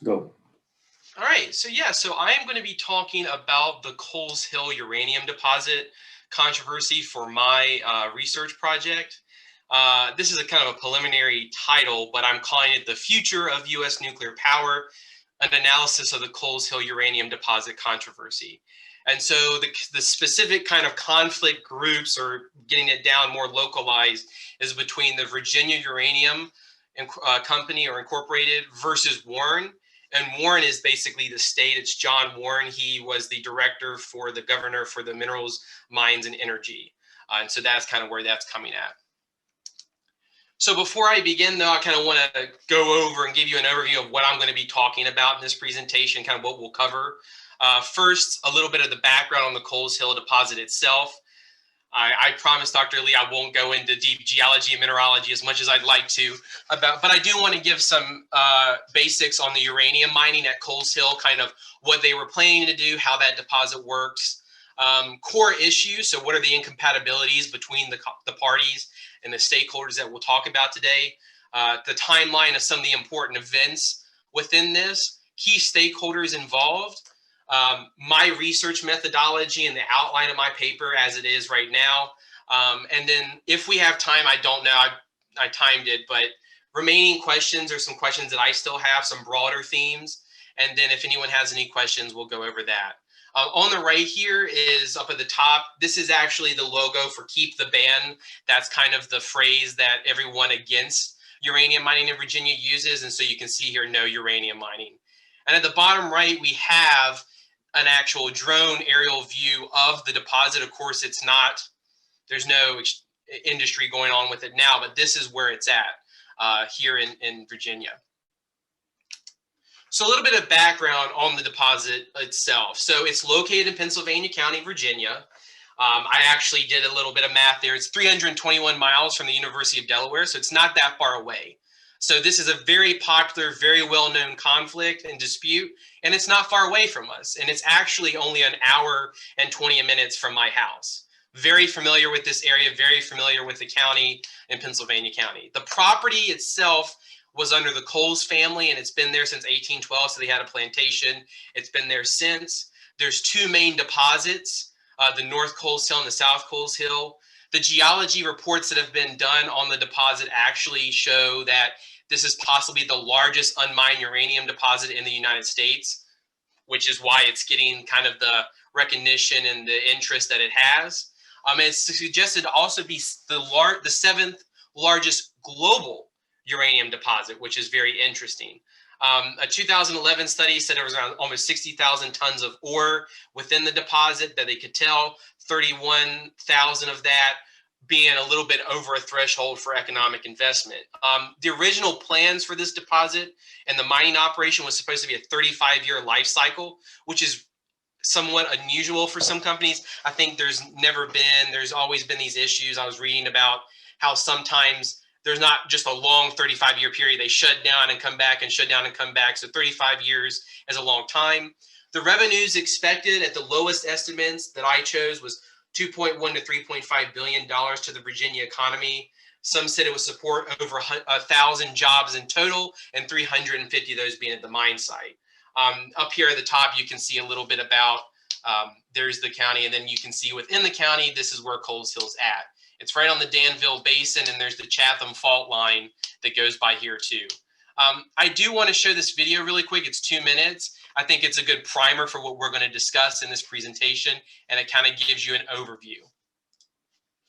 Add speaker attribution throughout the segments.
Speaker 1: Go.
Speaker 2: All right, so I am going to be talking about the Coles Hill uranium deposit controversy for my research project. This is a kind of a preliminary title, but I'm calling it The Future of U.S. Nuclear Power, an analysis of the Coles Hill uranium deposit controversy. And so the specific kind of conflict groups, or getting it down more localized, is between the Virginia Uranium Company or Incorporated versus Warren. And Warren is basically the state. It's John Warren. He was the director for the governor for the minerals, mines, and energy. And so that's kind of where that's coming at. So before I begin, though, I kind of want to go over and give you an overview of what I'm going to be talking about in this presentation, kind of what we'll cover. First, a little bit of the background on the Coles Hill deposit itself. I promised Dr. Lee I won't go into deep geology and mineralogy as much as I'd like to, but I do want to give some basics on the uranium mining at Coles Hill, kind of what they were planning to do, how that deposit works, core issues, so what are the incompatibilities between the parties and the stakeholders that we'll talk about today, the timeline of some of the important events within this, key stakeholders involved, my research methodology and the outline of my paper as it is right now. And then if we have time, I don't know, I timed it, but remaining questions or some questions that I still have, some broader themes. And then if anyone has any questions, we'll go over that. On the right here is up at the top. This is actually the logo for Keep the Ban. That's kind of the phrase that everyone against uranium mining in Virginia uses. And so you can see here, no uranium mining. And at the bottom right, we have an actual drone aerial view of the deposit. Of course, it's not, there's no industry going on with it now, but this is where it's at here in Virginia. So a little bit of background on the deposit itself. So it's located in Pennsylvania County, Virginia. I actually did a little bit of math there. It's 321 miles from the University of Delaware, so it's not that far away. So this is a very popular, very well-known conflict and dispute, and it's not far away from us. And it's actually only an hour and 20 minutes from my house. Very familiar with this area, very familiar with the county in Pennsylvania County. The property itself was under the Coles family, and it's been there since 1812, so they had a plantation. It's been there since. There's two main deposits, the North Coles Hill and the South Coles Hill. The geology reports that have been done on the deposit actually show that this is possibly the largest unmined uranium deposit in the United States, which is why it's getting kind of the recognition and the interest that it has. It's suggested to also be the seventh largest global uranium deposit, which is very interesting. A 2011 study said there was around almost 60,000 tons of ore within the deposit that they could tell, 31,000 of that being a little bit over a threshold for economic investment. The original plans for this deposit and the mining operation was supposed to be a 35-year life cycle, which is somewhat unusual for some companies. I think there's always been these issues. I was reading about how sometimes there's not just a long 35-year period. They shut down and come back and shut down and come back. So 35 years is a long time. The revenues expected at the lowest estimates that I chose was $2.1 to $3.5 billion to the Virginia economy. Some said it would support over 1,000 jobs in total, and 350 of those being at the mine site. Up here at the top, you can see a little bit about, there's the county, and then you can see within the county, this is where Coles Hill's at. It's right on the Danville Basin, and there's the Chatham Fault line that goes by here too. I do want to show this video really quick. It's 2 minutes. I think it's a good primer for what we're going to discuss in this presentation, and it kind of gives you an overview.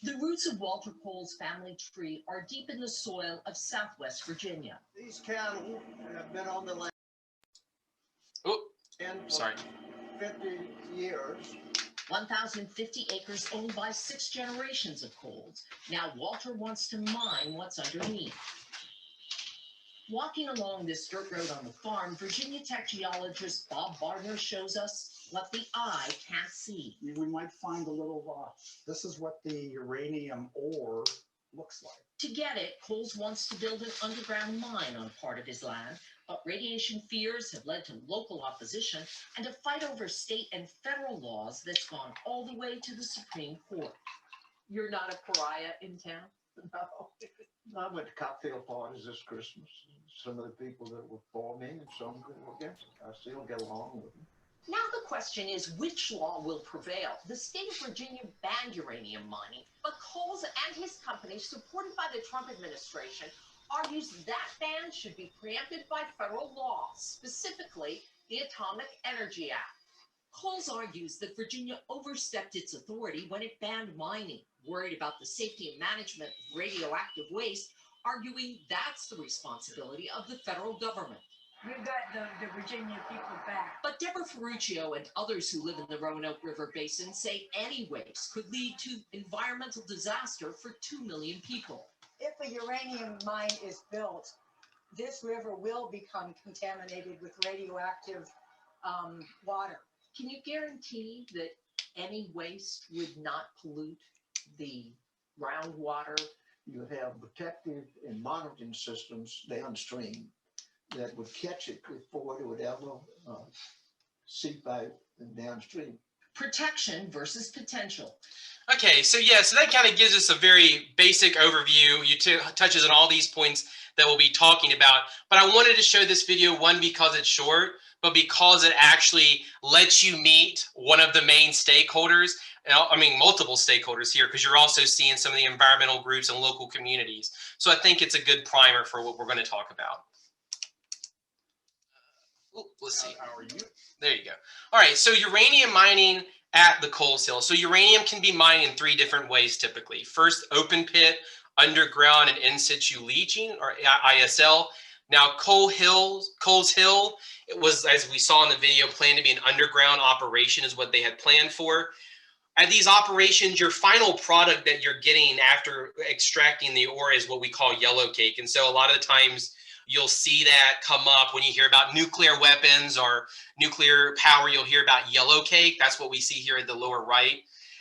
Speaker 3: The roots of Walter Coles' family tree are deep in the soil of Southwest Virginia.
Speaker 4: These cattle have been on the land
Speaker 2: sorry.
Speaker 4: 50 years.
Speaker 3: 1,050 acres owned by 6 generations of Coles. Now Walter wants to mine what's underneath. Walking along this dirt road on the farm, Virginia Tech geologist Bob Barner shows us what the eye can't see.
Speaker 5: We might find a little, this is what the uranium ore looks like.
Speaker 3: To get it, Coles wants to build an underground mine on part of his land, but radiation fears have led to local opposition and a fight over state and federal laws that's gone all the way to the Supreme Court.
Speaker 6: You're not a pariah in town?
Speaker 4: No, I went to cocktail parties this Christmas. Some of the people that were for me and some that were against it. I still get along with them.
Speaker 3: Now the question is, which law will prevail? The state of Virginia banned uranium mining, but Coles and his company, supported by the Trump administration, argues that ban should be preempted by federal law, specifically the Atomic Energy Act. Coles argues that Virginia overstepped its authority when it banned mining, worried about the safety and management of radioactive waste, arguing that's the responsibility of the federal government.
Speaker 1: We've got the Virginia people back.
Speaker 3: But Deborah Ferruccio and others who live in the Roanoke River Basin say any waste could lead to environmental disaster for 2 million people.
Speaker 1: If a uranium mine is built, this river will become contaminated with radioactive water.
Speaker 3: Can you guarantee that any waste would not pollute the groundwater?
Speaker 4: You have protective and monitoring systems downstream that would catch it before it would ever seep out and downstream.
Speaker 3: Protection versus potential.
Speaker 2: Okay, so that kind of gives us a very basic overview. Touches on all these points that we'll be talking about. But I wanted to show this video, one, because it's short, but because it actually lets you meet one of the main stakeholders. I mean, multiple stakeholders here, because you're also seeing some of the environmental groups and local communities. So I think it's a good primer for what we're going to talk about. Let's see.
Speaker 5: How are you?
Speaker 2: There you go. All right, so uranium mining at the Coles Hill. So uranium can be mined in 3 different ways typically. First, open pit, underground, and in situ leaching, or ISL. Now, Coles Hill, it was, as we saw in the video, planned to be an underground operation is what they had planned for. At these operations, your final product that you're getting after extracting the ore is what we call yellow cake. And so a lot of the times you'll see that come up when you hear about nuclear weapons or nuclear power, you'll hear about yellow cake. That's what we see here at the lower right.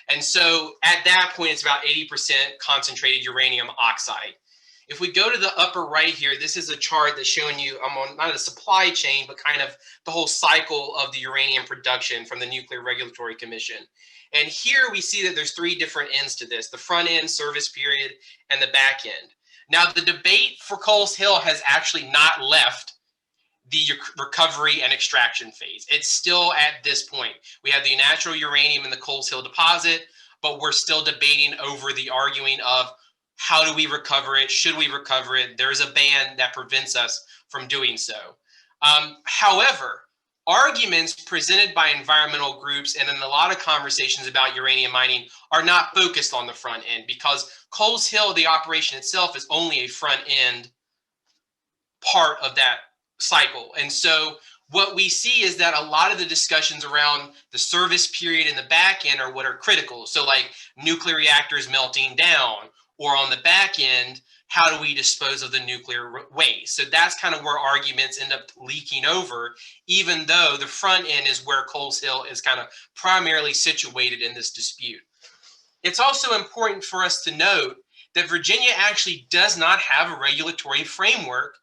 Speaker 2: And so at that point, it's about 80% concentrated uranium oxide. If we go to the upper right here, this is a chart that's showing you, I'm on not a supply chain, but kind of the whole cycle of the uranium production from the Nuclear Regulatory Commission. And here we see that there's 3 different ends to this: the front end, service period, and the back end. Now, the debate for Coles Hill has actually not left the recovery and extraction phase. It's still at this point. We have the natural uranium in the Coles Hill deposit, but we're still debating over the arguing of how do we recover it? Should we recover it? There's a ban that prevents us from doing so. However, arguments presented by environmental groups and in a lot of conversations about uranium mining are not focused on the front end, because Coles Hill, the operation itself, is only a front end part of that cycle. And so what we see is that a lot of the discussions around the service period and the back end are what are critical. So like nuclear reactors melting down, or on the back end, how do we dispose of the nuclear waste? So that's kind of where arguments end up leaking over, even though the front end is where Coles Hill is kind of primarily situated in this dispute. It's also important for us to note that Virginia actually does not have a regulatory framework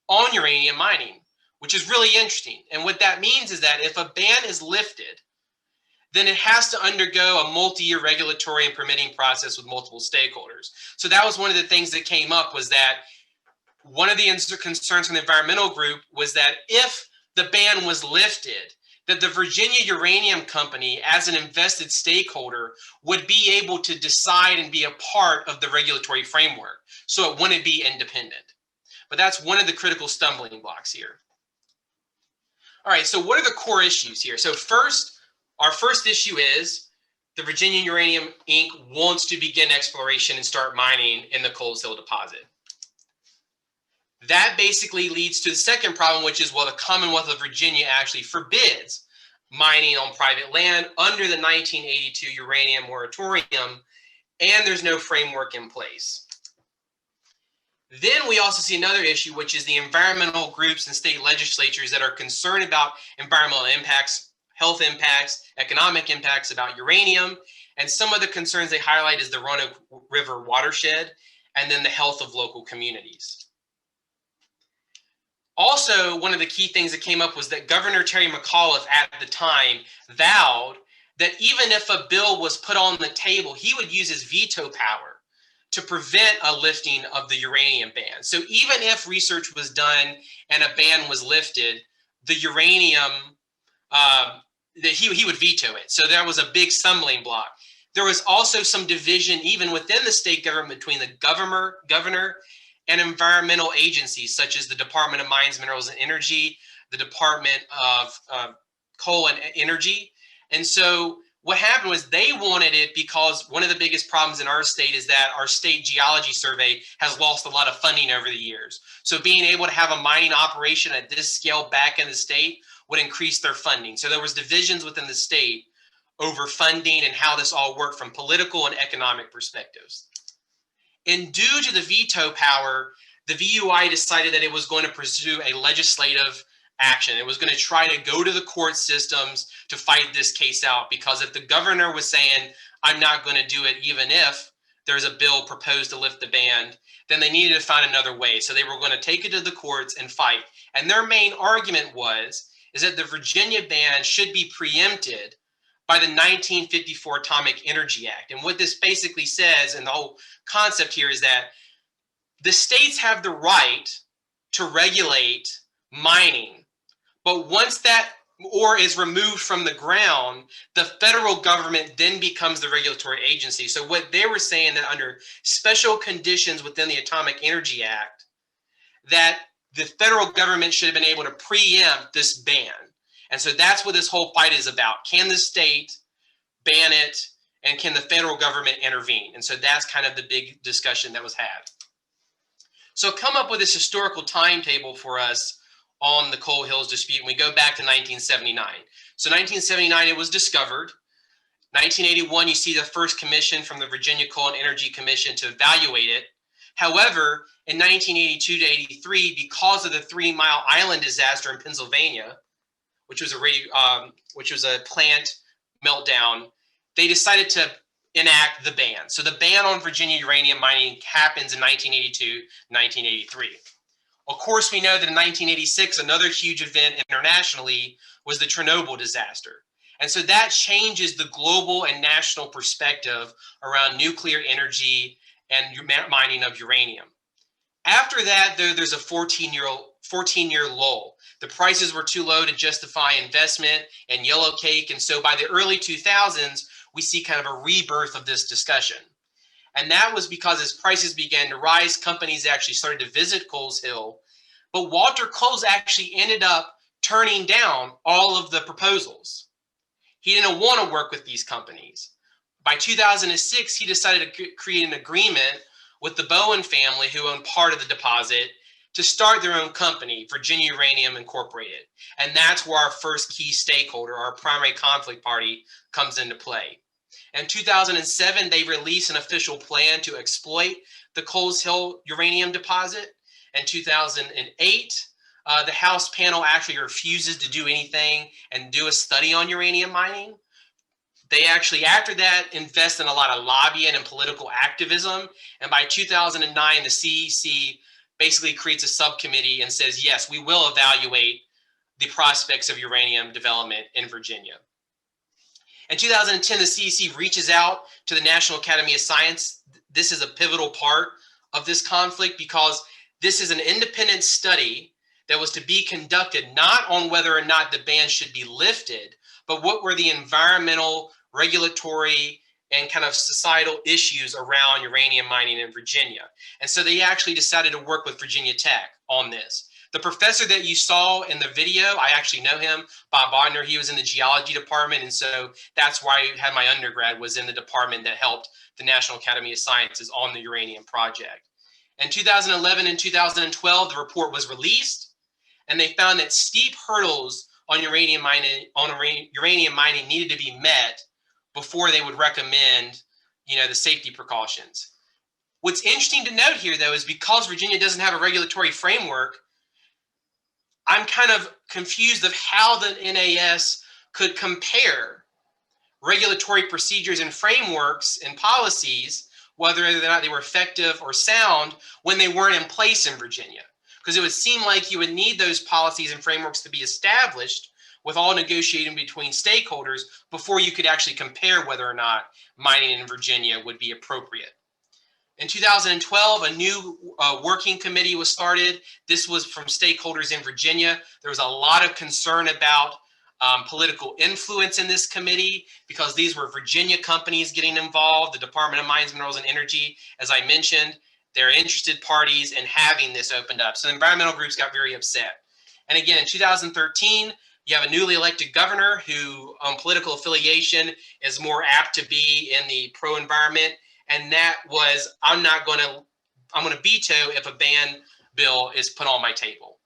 Speaker 2: on uranium mining, which is really interesting. And what that means is that if a ban is lifted, then it has to undergo a multi-year regulatory and permitting process with multiple stakeholders. So that was one of the things that came up, was that one of the concerns from the environmental group was that if the ban was lifted, that the Virginia Uranium Company, as an invested stakeholder, would be able to decide and be a part of the regulatory framework. So it wouldn't be independent. But that's one of the critical stumbling blocks here. All right, so what are the core issues here? So first, our first issue is the Virginia Uranium Inc. wants to begin exploration and start mining in the Coles Hill deposit. That basically leads to the second problem, which is, well, the Commonwealth of Virginia actually forbids mining on private land under the 1982 uranium moratorium, and there's no framework in place. Then we also see another issue, which is the environmental groups and state legislatures that are concerned about environmental impacts, health impacts, economic impacts about uranium. And some of the concerns they highlight is the Roanoke River watershed, and then the health of local communities. Also, one of the key things that came up was that Governor Terry McAuliffe at the time vowed that even if a bill was put on the table, he would use his veto power to prevent a lifting of the uranium ban. So even if research was done and a ban was lifted, the uranium, he would veto it. So there was a big stumbling block. There was also some division even within the state government between the governor and environmental agencies such as the Department of Mines, Minerals, and Energy, the Department of Coal and Energy. And so what happened was they wanted it because one of the biggest problems in our state is that our state geology survey has lost a lot of funding over the years. So being able to have a mining operation at this scale back in the state would increase their funding. So there was divisions within the state over funding and how this all worked from political and economic perspectives. And due to the veto power, the VUI decided that it was going to pursue a legislative action. It was going to try to go to the court systems to fight this case out, because if the governor was saying, I'm not going to do it even if there's a bill proposed to lift the ban, then they needed to find another way. So they were going to take it to the courts and fight. And their main argument is that the Virginia ban should be preempted by the 1954 Atomic Energy Act. And what this basically says, and the whole concept here, is that the states have the right to regulate mining, but once that ore is removed from the ground, the federal government then becomes the regulatory agency. So what they were saying, that under special conditions within the Atomic Energy Act, that the federal government should have been able to preempt this ban. And so that's what this whole fight is about. Can the state ban it, and can the federal government intervene? And so that's kind of the big discussion that was had. So come up with this historical timetable for us on the Coal Hills dispute, and we go back to 1979. So 1979, it was discovered. 1981, you see the first commission from the Virginia Coal and Energy Commission to evaluate it. However, in 1982 to 83, because of the 3 Mile Island disaster in Pennsylvania, which was a plant meltdown, they decided to enact the ban. So the ban on Virginia uranium mining happens in 1982, 1983. Of course, we know that in 1986, another huge event internationally was the Chernobyl disaster. And so that changes the global and national perspective around nuclear energy and mining of uranium. After that, there's a 14-year lull. The prices were too low to justify investment in yellow cake. And so by the early 2000s, we see kind of a rebirth of this discussion. And that was because as prices began to rise, companies actually started to visit Coles Hill. But Walter Coles actually ended up turning down all of the proposals. He didn't want to work with these companies. By 2006, he decided to create an agreement with the Bowen family, who owned part of the deposit, to start their own company, Virginia Uranium Incorporated. And that's where our first key stakeholder, our primary conflict party, comes into play. In 2007, they released an official plan to exploit the Coles Hill uranium deposit. In 2008, the House panel actually refuses to do anything and do a study on uranium mining. They actually, after that, invest in a lot of lobbying and political activism. And by 2009, the CEC basically creates a subcommittee and says, yes, we will evaluate the prospects of uranium development in Virginia. In 2010, the CEC reaches out to the National Academy of Science. This is a pivotal part of this conflict because this is an independent study that was to be conducted not on whether or not the ban should be lifted, but what were the environmental, regulatory, and kind of societal issues around uranium mining in Virginia. And so they actually decided to work with Virginia Tech on this. The professor that you saw in the video, I actually know him, Bob Bodner. He was in the geology department. And so that's why I had my undergrad, was in the department that helped the National Academy of Sciences on the uranium project. In 2011 and 2012, the report was released, and they found that steep hurdles on uranium mining needed to be met before they would recommend, the safety precautions. What's interesting to note here, though, is because Virginia doesn't have a regulatory framework, I'm kind of confused of how the NAS could compare regulatory procedures and frameworks and policies, whether or not they were effective or sound, when they weren't in place in Virginia. Because it would seem like you would need those policies and frameworks to be established with all negotiating between stakeholders before you could actually compare whether or not mining in Virginia would be appropriate. In 2012, a new working committee was started. This was from stakeholders in Virginia. There was a lot of concern about political influence in this committee because these were Virginia companies getting involved, the Department of Mines, Minerals, and Energy, as I mentioned. They're interested parties in having this opened up. So the environmental groups got very upset. And again, in 2013, you have a newly elected governor who on political affiliation is more apt to be in the pro-environment. And that was, I'm going to veto if a ban bill is put on my table.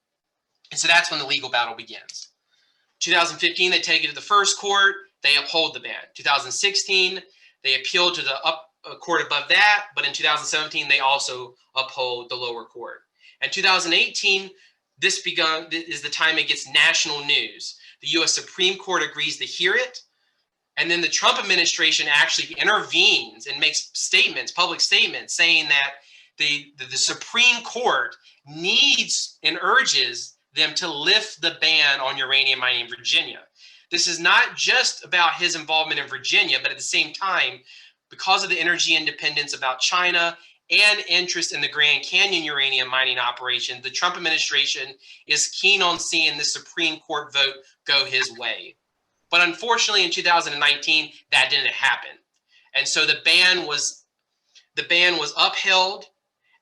Speaker 2: And so that's when the legal battle begins. 2015, they take it to the first court. They uphold the ban. 2016, they appealed to the court above that. But in 2017, they also uphold the lower court. And 2018, this is the time it gets national news. The U.S. Supreme Court agrees to hear it. And then the Trump administration actually intervenes and makes statements, public statements, saying that the Supreme Court needs and urges them to lift the ban on uranium mining in Virginia. This is not just about his involvement in Virginia, but at the same time, because of the energy independence about China and interest in the Grand Canyon uranium mining operation, the Trump administration is keen on seeing the Supreme Court vote go his way. But unfortunately, in 2019, that didn't happen. And so the ban was upheld,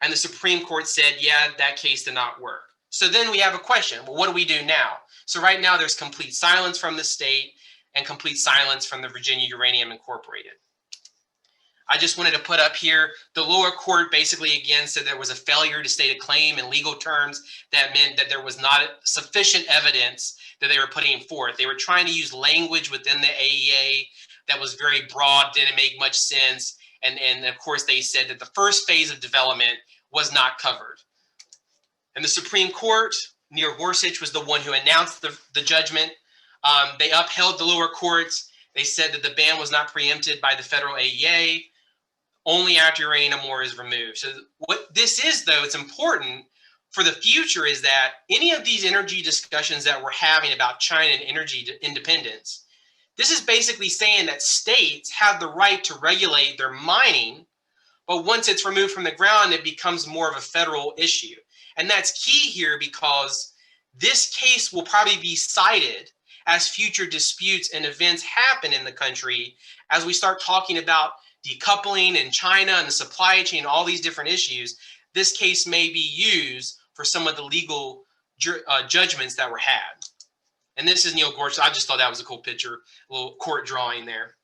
Speaker 2: and the Supreme Court said, yeah, that case did not work. So then we have a question. Well, what do we do now? So right now, there's complete silence from the state and complete silence from the Virginia Uranium Incorporated. I just wanted to put up here, the lower court basically again said there was a failure to state a claim in legal terms. That meant that there was not sufficient evidence that they were putting forth. They were trying to use language within the AEA that was very broad, didn't make much sense. And of course, they said that the first phase of development was not covered. And the Supreme Court, Neil Gorsuch was the one who announced the judgment. They upheld the lower courts. They said that the ban was not preempted by the federal AEA only after uranium ore is removed. So what this is, though, it's important for the future is that any of these energy discussions that we're having about China and energy independence, this is basically saying that states have the right to regulate their mining, but once it's removed from the ground, it becomes more of a federal issue. And that's key here because this case will probably be cited as future disputes and events happen in the country as we start talking about decoupling in China and the supply chain, all these different issues. This case may be used for some of the legal judgments that were had. And this is Neil Gorsuch. I just thought that was a cool picture, a little court drawing there.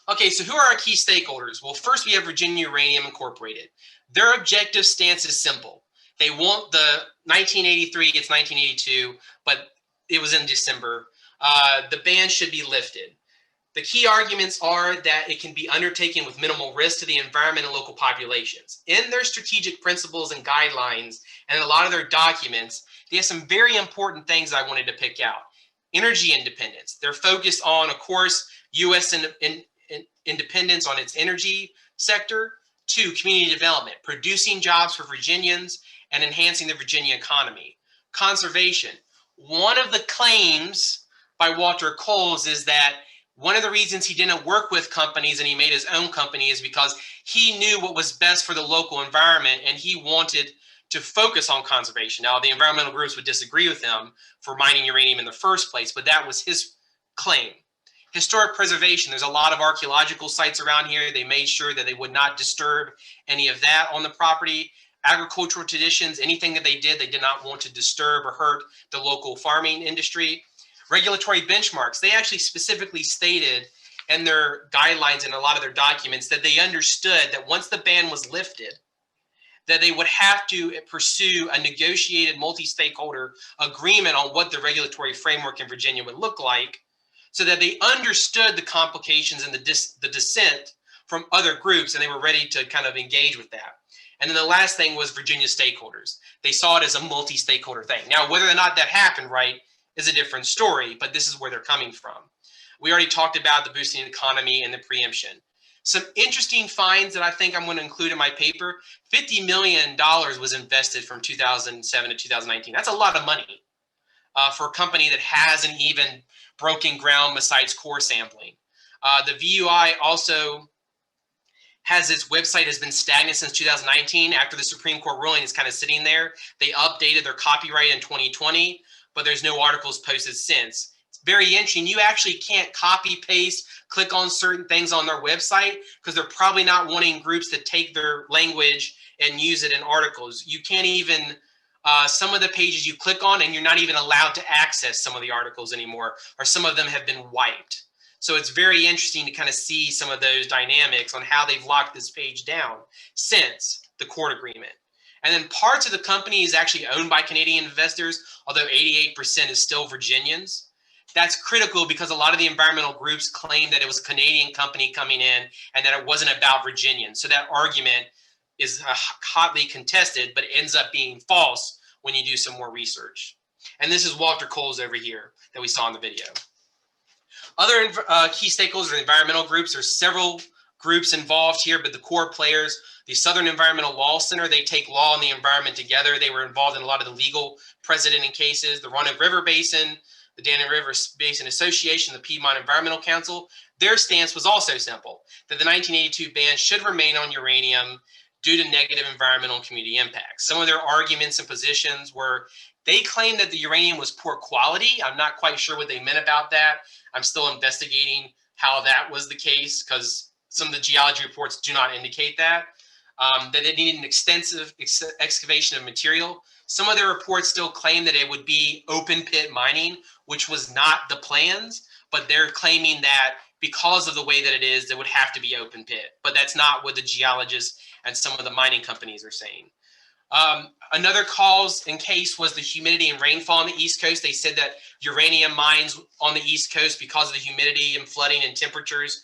Speaker 2: Okay, so who are our key stakeholders? Well, first we have Virginia Uranium Incorporated. Their objective stance is simple. They want the 1983, it's 1982, but it was in December. The ban should be lifted. The key arguments are that it can be undertaken with minimal risk to the environment and local populations. In their strategic principles and guidelines, and a lot of their documents, they have some very important things I wanted to pick out. Energy independence. They're focused on, of course, U.S. independence on its energy sector. 2, community development, producing jobs for Virginians and enhancing the Virginia economy. Conservation. One of the claims by Walter Coles is that one of the reasons he didn't work with companies and he made his own company is because he knew what was best for the local environment and he wanted to focus on conservation. Now, the environmental groups would disagree with him for mining uranium in the first place, but that was his claim. Historic preservation. There's a lot of archaeological sites around here. They made sure that they would not disturb any of that on the property. Agricultural traditions, anything that they did not want to disturb or hurt the local farming industry. Regulatory benchmarks. They actually specifically stated in their guidelines and a lot of their documents that they understood that once the ban was lifted, that they would have to pursue a negotiated multi-stakeholder agreement on what the regulatory framework in Virginia would look like, so that they understood the complications and the dissent from other groups, and they were ready to kind of engage with that. And then the last thing was Virginia stakeholders. They saw it as a multi-stakeholder thing. Now, whether or not that happened, right, is a different story, but this is where they're coming from. We already talked about the boosting the economy and the preemption. Some interesting finds that I think I'm going to include in my paper. $50 million was invested from 2007 to 2019. That's a lot of money for a company that hasn't even broken ground besides core sampling. The VUI also has its website has been stagnant since 2019. After the Supreme Court ruling, it's kind of sitting there. They updated their copyright in 2020, but there's no articles posted since. It's very interesting. You actually can't copy paste, click on certain things on their website because they're probably not wanting groups to take their language and use it in articles. You can't even, some of the pages you click on and you're not even allowed to access some of the articles anymore, or some of them have been wiped. So it's very interesting to kind of see some of those dynamics on how they've locked this page down since the court agreement. And then parts of the company is actually owned by Canadian investors, although 88% is still Virginians. That's critical because a lot of the environmental groups claim that it was a Canadian company coming in and that it wasn't about Virginians. So that argument is hotly contested, but it ends up being false when you do some more research. And this is Walter Coles over here that we saw in the video. Other key stakeholders are environmental groups. There's several groups involved here, but the core players, the Southern Environmental Law Center, they take law and the environment together. They were involved in a lot of the legal precedent in cases. The Roanoke River Basin, the Dannon River Basin Association, the Piedmont Environmental Council, their stance was also simple, that the 1982 ban should remain on uranium due to negative environmental and community impacts. Some of their arguments and positions were, they claimed that the uranium was poor quality. I'm not quite sure what they meant about that. I'm still investigating how that was the case because some of the geology reports do not indicate that. That it needed an extensive excavation of material. Some of their reports still claim that it would be open pit mining, which was not the plans, but they're claiming that because of the way that it is, it would have to be open pit. But that's not what the geologists and some of the mining companies are saying. Another cause and case was the humidity and rainfall on the East Coast. They said that uranium mines on the East Coast, because of the humidity and flooding and temperatures,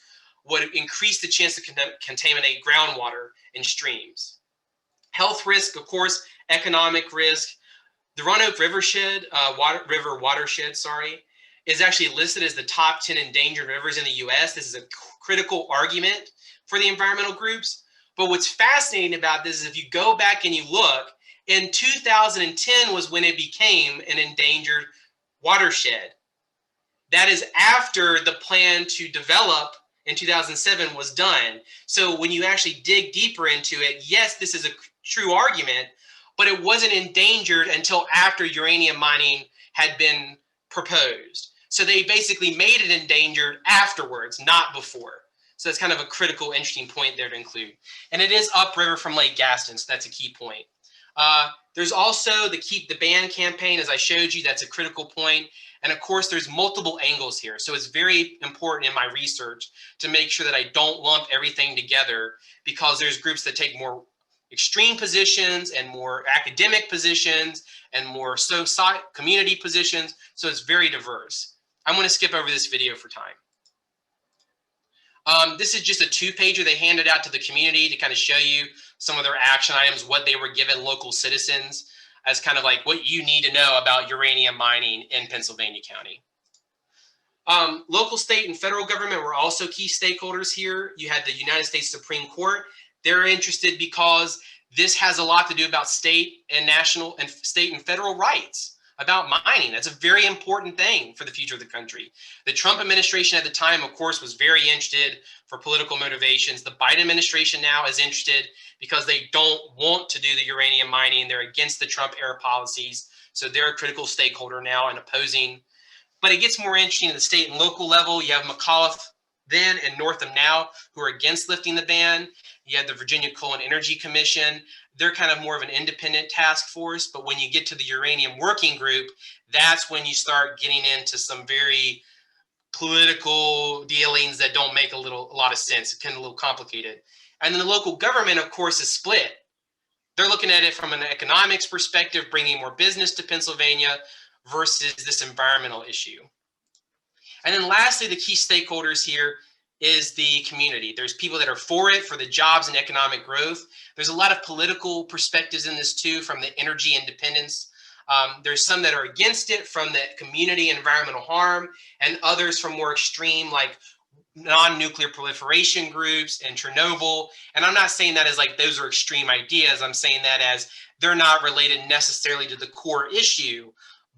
Speaker 2: would increase the chance to contaminate groundwater and streams. Health risk, of course, economic risk. The Roanoke Rivershed, watershed, is actually listed as the top 10 endangered rivers in the U.S. This is a critical argument for the environmental groups. But what's fascinating about this is if you go back and you look, in 2010 was when it became an endangered watershed. That is after the plan to develop in 2007 was done. So when you actually dig deeper into it, yes, this is a true argument, but it wasn't endangered until after uranium mining had been proposed. So they basically made it endangered afterwards, not before. So that's kind of a critical, interesting point there to include. And it is upriver from Lake Gaston, so that's a key point. There's also the Keep the Ban campaign, as I showed you, that's a critical point. And of course, there's multiple angles here. So it's very important in my research to make sure that I don't lump everything together, because there's groups that take more extreme positions and more academic positions and more community positions. So it's very diverse. I'm going to skip over this video for time. This is just a two-pager they handed out to the community to kind of show you some of their action items, what they were given local citizens as kind of like what you need to know about uranium mining in Pennsylvania County. Local, state, and federal government were also key stakeholders here. You had the United States Supreme Court. They're interested because this has a lot to do about state and national and state and federal rights about mining. That's a very important thing for the future of the country. The Trump administration at the time, of course, was very interested for political motivations. The Biden administration now is interested because they don't want to do the uranium mining. They're against the Trump era policies. So they're a critical stakeholder now and opposing. But it gets more interesting at the state and local level. You have McAuliffe then and Northam now who are against lifting the ban. You had the Virginia Coal and Energy Commission. They're kind of more of an independent task force. But when you get to the Uranium Working Group, that's when you start getting into some very political dealings that don't make a lot of sense. It can be a little complicated. And then the local government, of course, is split. They're looking at it from an economics perspective, bringing more business to Pennsylvania versus this environmental issue. And then lastly, the key stakeholders here is the community. There's people that are for it, for the jobs and economic growth. There's a lot of political perspectives in this too, from the energy independence. There's some that are against it from the community and environmental harm, and others from more extreme, like non-nuclear proliferation groups and Chernobyl. And I'm not saying that as like those are extreme ideas. I'm saying that as they're not related necessarily to the core issue,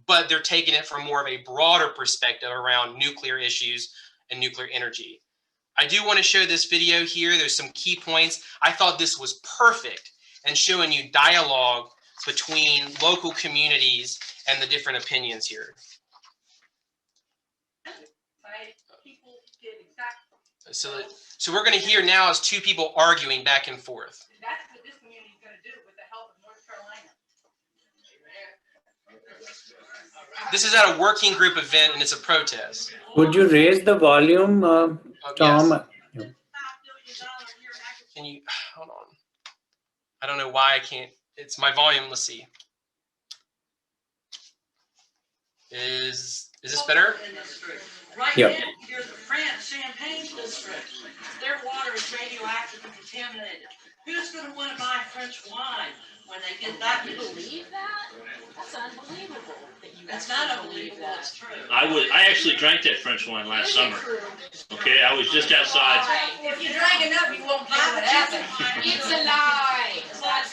Speaker 2: but they're taking it from more of a broader perspective around nuclear issues and nuclear energy. I do want to show this video here. There's some key points. I thought this was perfect and showing you dialogue between local communities and the different opinions here. So we're going to hear now is two people arguing back and forth.
Speaker 1: That's what this community is going to do with the help of North Carolina.
Speaker 2: This is at a working group event and it's a protest.
Speaker 6: Would you raise the volume, Tom?
Speaker 2: Yes. Can you, hold on. I don't know why I can't, it's my volume, let's see. Is this better?
Speaker 1: Right
Speaker 6: Yeah.
Speaker 1: now, you're the France Champagne district. Their water is radioactive and contaminated. Who's going to want to buy French wine when they get that?
Speaker 3: You believe that? That's unbelievable.
Speaker 1: It's not unbelievable, it's true.
Speaker 7: I actually drank that French wine last summer. Okay, I was just outside.
Speaker 1: If you drank enough, you won't care what happened.
Speaker 3: It's a lie.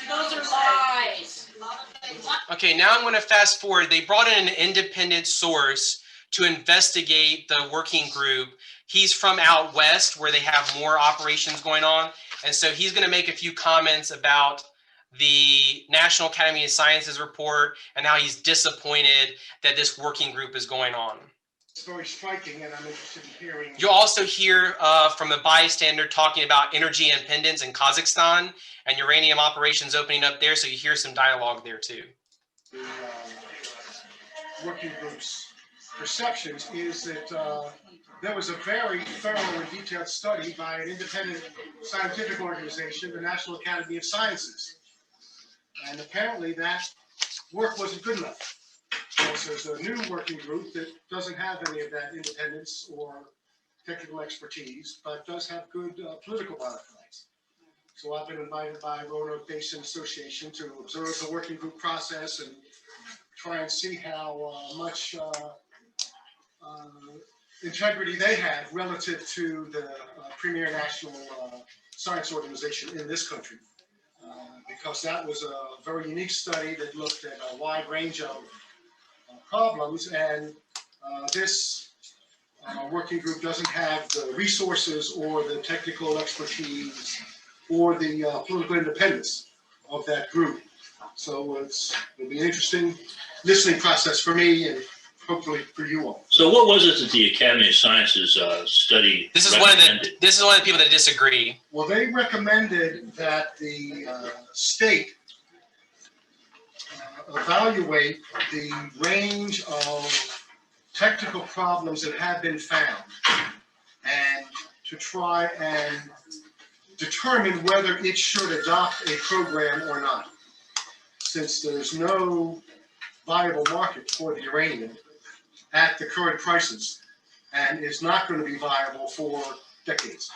Speaker 3: Those are lies.
Speaker 2: Okay, now I'm going to fast forward. They brought in an independent source to investigate the working group. He's from out west where they have more operations going on. And so he's going to make a few comments about the National Academy of Sciences report and how he's disappointed that this working group is going on.
Speaker 8: It's very striking, and I'm interested in hearing.
Speaker 2: You'll also hear from a bystander talking about energy independence in Kazakhstan and uranium operations opening up there. So you hear some dialogue there too.
Speaker 8: The working group's perceptions is that there was a very thorough and detailed study by an independent scientific organization, the National Academy of Sciences. And apparently that work wasn't good enough. So there's a new working group that doesn't have any of that independence or technical expertise, but does have good political bona fides. So I've been invited by Roanoke Basin Association to observe the working group process and try and see how much integrity they have relative to the premier national science organization in this country. Because that was a very unique study that looked at a wide range of problems, and this working group doesn't have the resources or the technical expertise or the political independence of that group. So it'll be an interesting listening process for me and hopefully for you all.
Speaker 7: So what was it that the Academy of Sciences study
Speaker 2: This is
Speaker 7: recommended?
Speaker 2: one of the people that disagree.
Speaker 8: Well, they recommended that the state evaluate the range of technical problems that have been found and to try and determine whether it should adopt a program or not. Since there's no viable market for the uranium at the current prices and is not going to be viable for decades.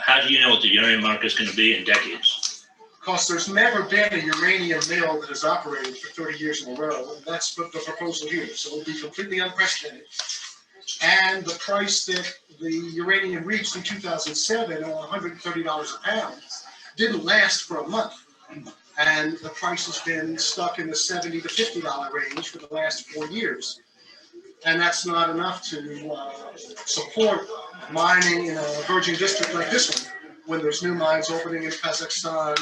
Speaker 7: How do you know what the uranium market is going to be in decades?
Speaker 8: Because there's never been a uranium mill that has operated for 30 years in a row, and that's what the proposal here. So it'll be completely unprecedented. And the price that the uranium reached in 2007, $130 a pound, didn't last for a month. And the price has been stuck in the $70 to $50 range for the last 4 years. And that's not enough to support mining in a virgin district like this one, when there's new mines opening in Kazakhstan,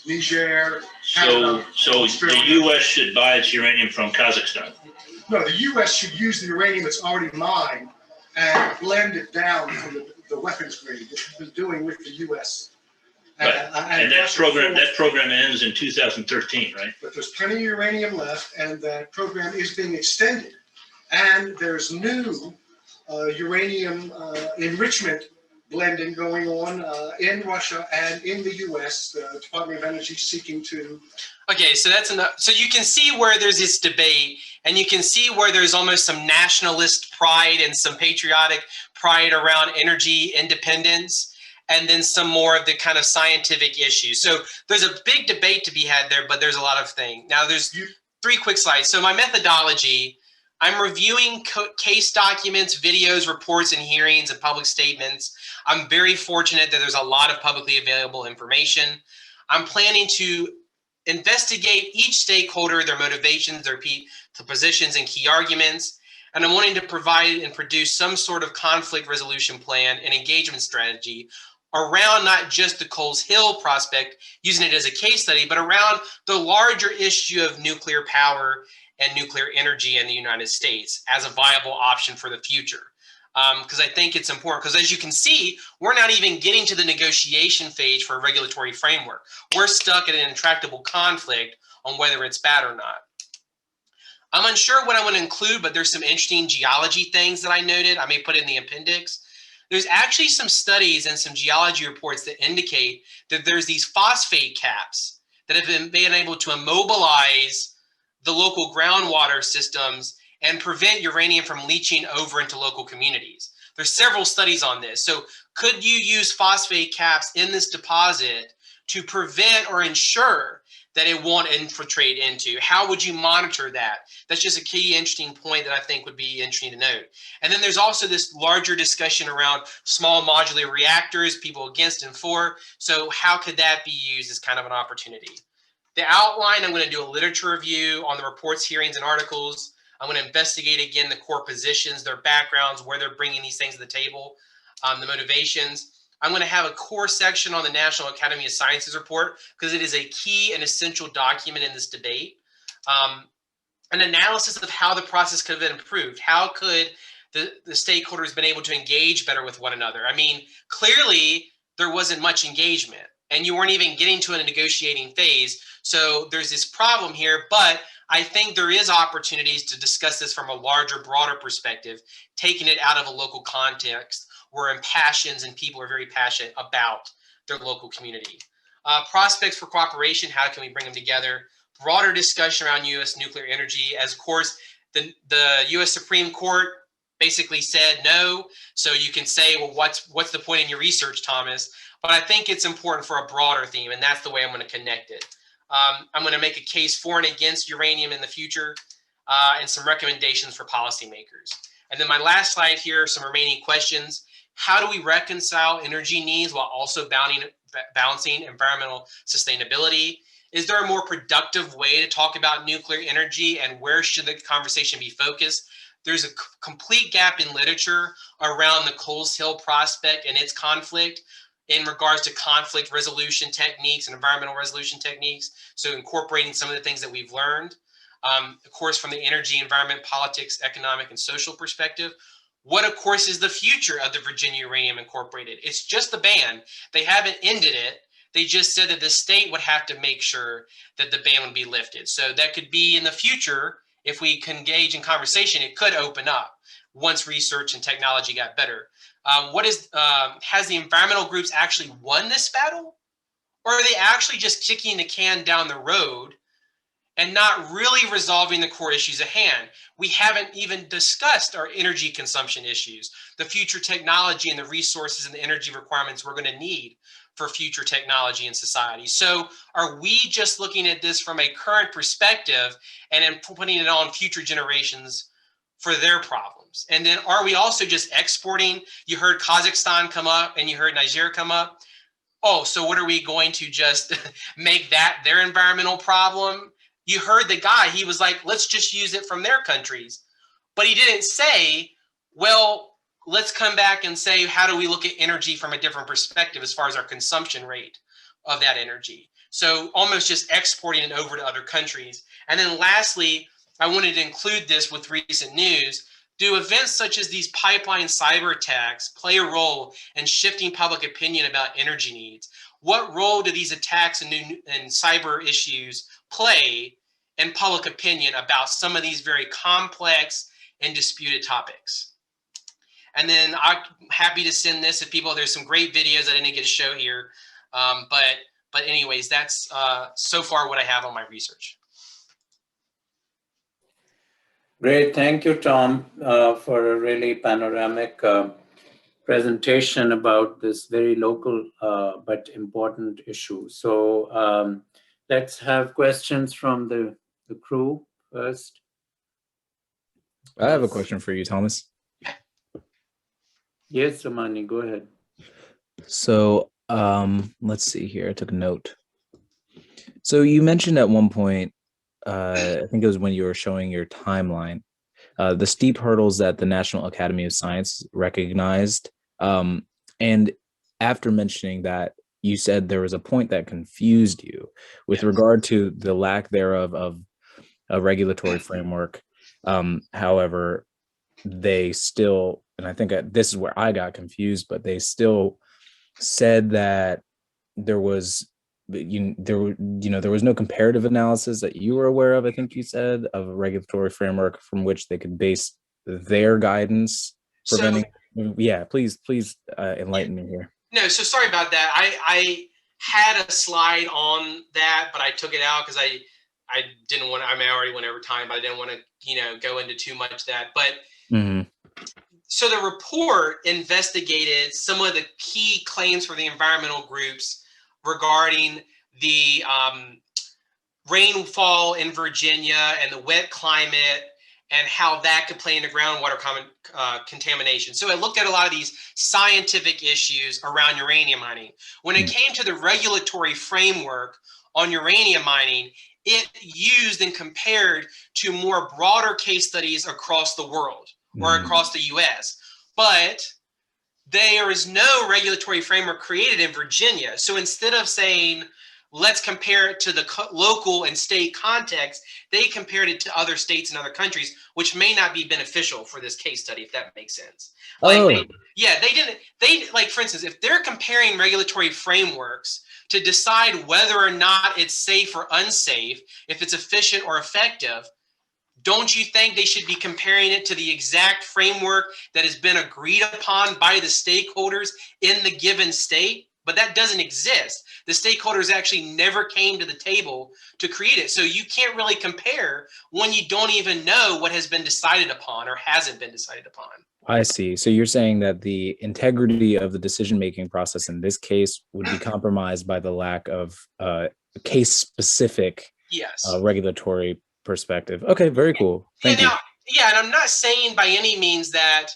Speaker 8: Niger, Canada,
Speaker 7: So the
Speaker 8: Australia.
Speaker 7: U.S. should buy its uranium from Kazakhstan.
Speaker 8: No, the U.S. should use the uranium that's already mined and blend it down from the weapons grade that it's been doing with the U.S.
Speaker 7: Right. And that program ends in 2013, right?
Speaker 8: But there's plenty of uranium left, and that program is being extended. And there's new uranium enrichment blending going on in Russia and in the U.S. The Department of Energy seeking to.
Speaker 2: Okay, so that's enough. So you can see where there's this debate, and you can see where there's almost some nationalist pride and some patriotic pride around energy independence, and then some more of the kind of scientific issues. So there's a big debate to be had there, but there's a lot of things. Now there's 3 quick slides. So my methodology, I'm reviewing case documents, videos, reports, and hearings and public statements. I'm very fortunate that there's a lot of publicly available information. I'm planning to investigate each stakeholder, their motivations, their positions, and key arguments. and I'm wanting to provide and produce some sort of conflict resolution plan and engagement strategy around not just the Coles Hill prospect, using it as a case study, but around the larger issue of nuclear power and nuclear energy in the United States as a viable option for the future. Because I think it's important, because as you can see, we're not even getting to the negotiation phase for a regulatory framework. We're stuck in an intractable conflict on whether it's bad or not. I'm unsure what I want to include, but there's some interesting geology things that I noted. I may put in the appendix. There's actually some studies and some geology reports that indicate that there's these phosphate caps that have been able to immobilize the local groundwater systems and prevent uranium from leaching over into local communities. There's several studies on this. So could you use phosphate caps in this deposit to prevent or ensure that it won't infiltrate into? How would you monitor that? That's just a key interesting point that I think would be interesting to note. And then there's also this larger discussion around small modular reactors, people against and for. So how could that be used as kind of an opportunity? The outline, I'm going to do a literature review on the reports, hearings, and articles. I'm going to investigate again the core positions, their backgrounds, where they're bringing these things to the table, the motivations. I'm going to have a core section on the National Academy of Sciences report because it is a key and essential document in this debate. An analysis of how the process could have been improved. How could the stakeholders been able to engage better with one another? I mean, clearly there wasn't much engagement and you weren't even getting to a negotiating phase. So there's this problem here, but I think there is opportunities to discuss this from a larger, broader perspective, taking it out of a local context where impassions and people are very passionate about their local community. Prospects for cooperation, how can we bring them together? Broader discussion around U.S. nuclear energy. As of course, the U.S. Supreme Court basically said no. So you can say, well, what's the point in your research, Thomas? But I think it's important for a broader theme, and that's the way I'm going to connect it. I'm going to make a case for and against uranium in the future, and some recommendations for policymakers. And then my last slide here, some remaining questions. How do we reconcile energy needs while also balancing environmental sustainability? Is there a more productive way to talk about nuclear energy, and where should the conversation be focused? There's a complete gap in literature around the Coles Hill prospect and its conflict in regards to conflict resolution techniques and environmental resolution techniques. So incorporating some of the things that we've learned, of course, from the energy, environment, politics, economic, and social perspective. What, of course, is the future of the Virginia Uranium Incorporated? It's just the ban. They haven't ended it. They just said that the state would have to make sure that the ban would be lifted. So that could be in the future, if we can engage in conversation, it could open up once research and technology got better. Has the environmental groups actually won this battle? Or are they actually just kicking the can down the road and not really resolving the core issues at hand? We haven't even discussed our energy consumption issues, the future technology and the resources and the energy requirements we're going to need for future technology in society. So are we just looking at this from a current perspective and then putting it on future generations for their problems? And then are we also just exporting? You heard Kazakhstan come up and you heard Niger come up. Oh, so what are we going to just make that their environmental problem? You heard the guy, he was like, let's just use it from their countries. But he didn't say, well, let's come back and say, how do we look at energy from a different perspective as far as our consumption rate of that energy? So almost just exporting it over to other countries. And then lastly, I wanted to include this with recent news. Do events such as these pipeline cyber attacks play a role in shifting public opinion about energy needs? What role do these attacks and cyber issues play in public opinion about some of these very complex and disputed topics? And then I'm happy to send this to people. There's some great videos I didn't get to show here. But anyways, that's so far what I have on my research.
Speaker 6: Great, thank you, Tom, for a really panoramic presentation about this very local but important issue. So let's have questions from the crew first.
Speaker 9: I have a question for you, Thomas.
Speaker 6: Yes, Ramani, go ahead.
Speaker 9: So let's see here. I took a note. So you mentioned at one point, I think it was when you were showing your timeline, the steep hurdles that the National Academy of Science recognized. And after mentioning that, you said there was a point that confused you with regard to the lack thereof of a regulatory framework. However, they still, and I think this is where I got confused, but they still said that there was there was no comparative analysis that you were aware of, I think you said, of a regulatory framework from which they could base their guidance preventing. Please enlighten me here.
Speaker 2: No, so sorry about that. I had a slide on that, but I took it out because I didn't want to, I already went over time, but I didn't want to, go into too much of that. But so the report investigated some of the key claims for the environmental groups regarding the rainfall in Virginia and the wet climate and how that could play into groundwater contamination. So it looked at a lot of these scientific issues around uranium mining. When it came to the regulatory framework on uranium mining, it used and compared to more broader case studies across the world or across the US. But there is no regulatory framework created in Virginia. So instead of saying, let's compare it to the local and state context, they compared it to other states and other countries, which may not be beneficial for this case study, if that makes sense. Like, for instance, if they're comparing regulatory frameworks to decide whether or not it's safe or unsafe, if it's efficient or effective, don't you think they should be comparing it to the exact framework that has been agreed upon by the stakeholders in the given state? But that doesn't exist. The stakeholders actually never came to the table to create it. So you can't really compare when you don't even know what has been decided upon or hasn't been decided upon.
Speaker 9: I see. So you're saying that the integrity of the decision-making process in this case would be compromised by the lack of case-specific regulatory perspective. Okay, very cool. Thank you.
Speaker 2: Yeah, and I'm not saying by any means that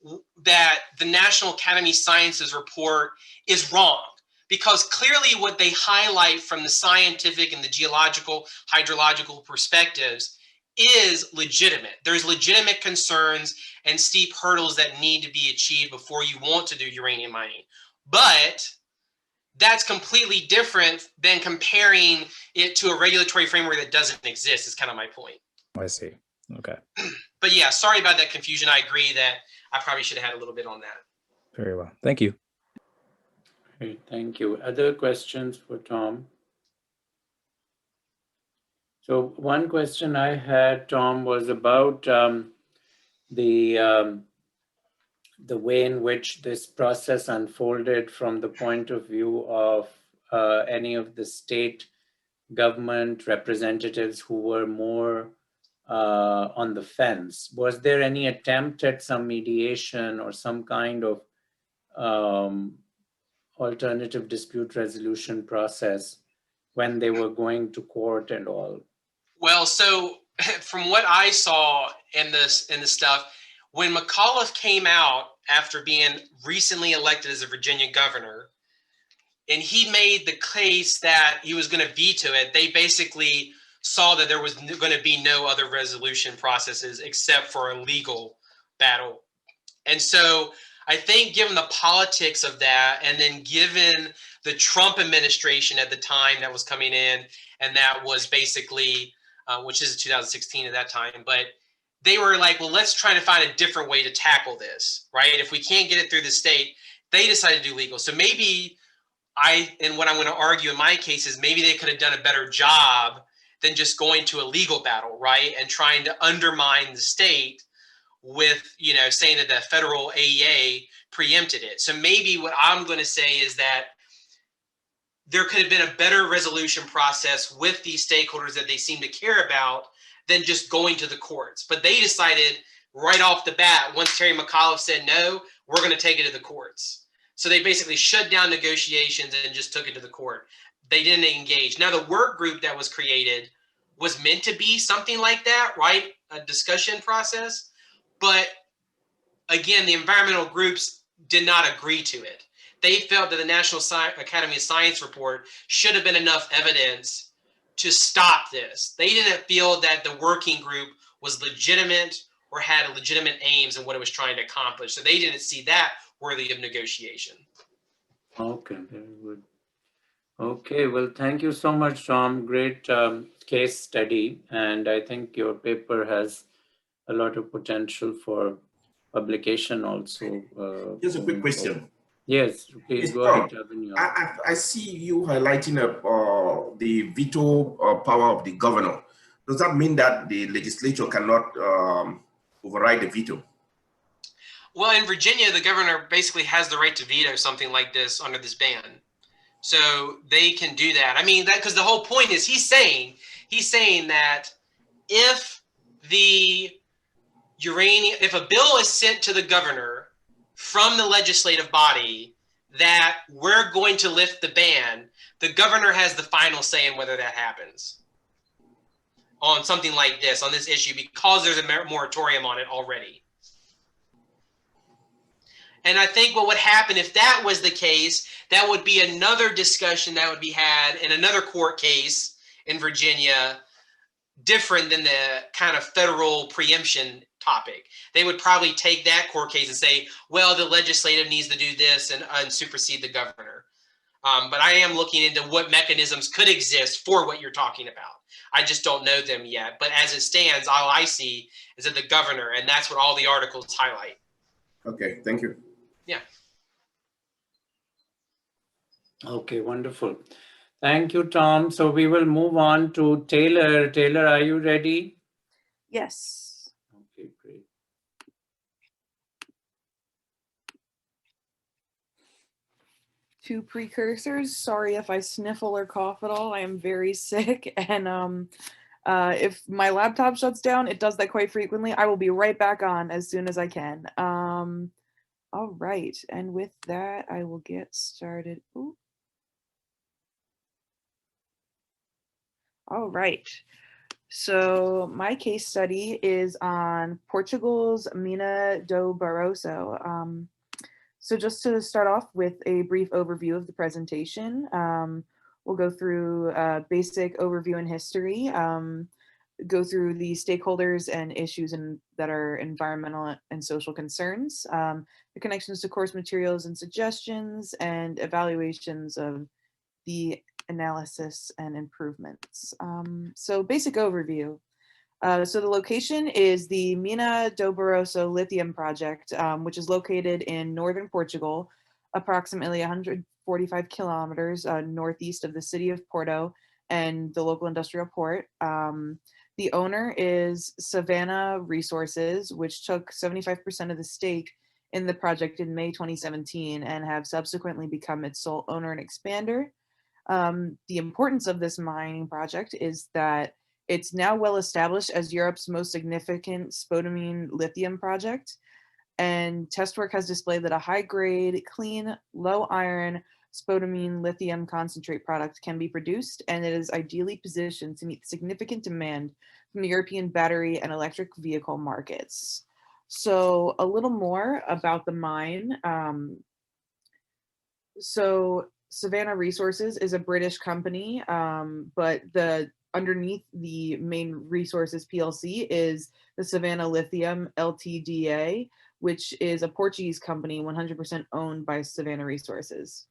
Speaker 2: the National Academy of Sciences report is wrong, because clearly what they highlight from the scientific and the geological, hydrological perspectives is legitimate. There's legitimate concerns and steep hurdles that need to be achieved before you want to do uranium mining. But that's completely different than comparing it to a regulatory framework that doesn't exist, is kind of my point.
Speaker 9: I see. Okay.
Speaker 2: But yeah, sorry about that confusion. I agree that I probably should have had a little bit on that.
Speaker 9: Very well. Thank you.
Speaker 6: Great, thank you. Other questions for Tom? So one question I had, Tom, was about the way in which this process unfolded from the point of view of any of the state government representatives who were more on the fence. Was there any attempt at some mediation or some kind of alternative dispute resolution process when they were going to court and all?
Speaker 2: Well, so from what I saw in the stuff, when McAuliffe came out after being recently elected as a Virginia governor, and he made the case that he was going to veto it, they basically saw that there was going to be no other resolution processes except for a legal battle. And so I think given the politics of that, and then given the Trump administration at the time that was coming in, and that was basically, which is 2016 at that time, but they were like, well, let's try to find a different way to tackle this, right? If we can't get it through the state, they decided to do legal. So maybe and what I'm going to argue in my case is maybe they could have done a better job than just going to a legal battle, right? And trying to undermine the state with, saying that the federal AEA preempted it. So maybe what I'm going to say is that there could have been a better resolution process with these stakeholders that they seem to care about than just going to the courts. But they decided right off the bat, once Terry McAuliffe said no, we're going to take it to the courts. So they basically shut down negotiations and just took it to the court. They didn't engage. Now, the work group that was created was meant to be something like that, right? A discussion process. But again, the environmental groups did not agree to it. They felt that the National Academy of Science report should have been enough evidence to stop this. They didn't feel that the working group was legitimate or had legitimate aims in what it was trying to accomplish. So they didn't see that worthy of negotiation.
Speaker 6: Okay, very good. Okay, well, thank you so much, Tom. Great case study. And I think your paper has a lot of potential for publication also.
Speaker 10: Just a quick
Speaker 6: going
Speaker 10: question.
Speaker 6: forward. Yes, please
Speaker 10: Yes,
Speaker 6: go
Speaker 10: Tom,
Speaker 6: ahead, Avignon.
Speaker 10: I see you highlighting the veto power of the governor. Does that mean that the legislature cannot override the veto?
Speaker 2: Well, in Virginia, the governor basically has the right to veto something like this under this ban. So they can do that. I mean, that because the whole point is he's saying that if the uranium, if a bill is sent to the governor from the legislative body that we're going to lift the ban, the governor has the final say in whether that happens on something like this, on this issue, because there's a moratorium on it already. And I think what would happen if that was the case, that would be another discussion that would be had in another court case in Virginia, different than the kind of federal preemption topic. They would probably take that court case and say, well, the legislative needs to do this and supersede the governor. But I am looking into what mechanisms could exist for what you're talking about. I just don't know them yet. But as it stands, all I see is that the governor, and that's what all the articles highlight.
Speaker 10: Okay, thank you.
Speaker 2: Yeah.
Speaker 6: Okay, wonderful. Thank you, Tom. So we will move on to Taylor. Taylor, are you ready?
Speaker 11: Yes.
Speaker 6: Okay, great.
Speaker 11: Two precursors. Sorry if I sniffle or cough at all. I am very sick, and if my laptop shuts down, it does that quite frequently. I will be right back on as soon as I can. All right, and with that, I will get started. Ooh. All right. So my case study is on Portugal's Mina do Barraso. So just to start off with a brief overview of the presentation, we'll go through a basic overview in history, go through the stakeholders and issues that are environmental and social concerns, the connections to course materials and suggestions, and evaluations of the analysis and improvements. So basic overview. So the location is the Mina do Barraso lithium project, which is located in northern Portugal, approximately 145 kilometers northeast of the city of Porto and the local industrial port. The owner is Savannah Resources, which took 75% of the stake in the project in May 2017 and have subsequently become its sole owner and expander. The importance of this mining project is that it's now well established as Europe's most significant spodumene lithium project, and test work has displayed that a high-grade, clean, low-iron spodumene lithium concentrate product can be produced, and it is ideally positioned to meet significant demand from the European battery and electric vehicle markets. So a little more about the mine. So Savannah Resources is a British company, but underneath the main resources PLC is the Savannah Lithium Ltda, which is a Portuguese company 100% owned by Savannah Resources.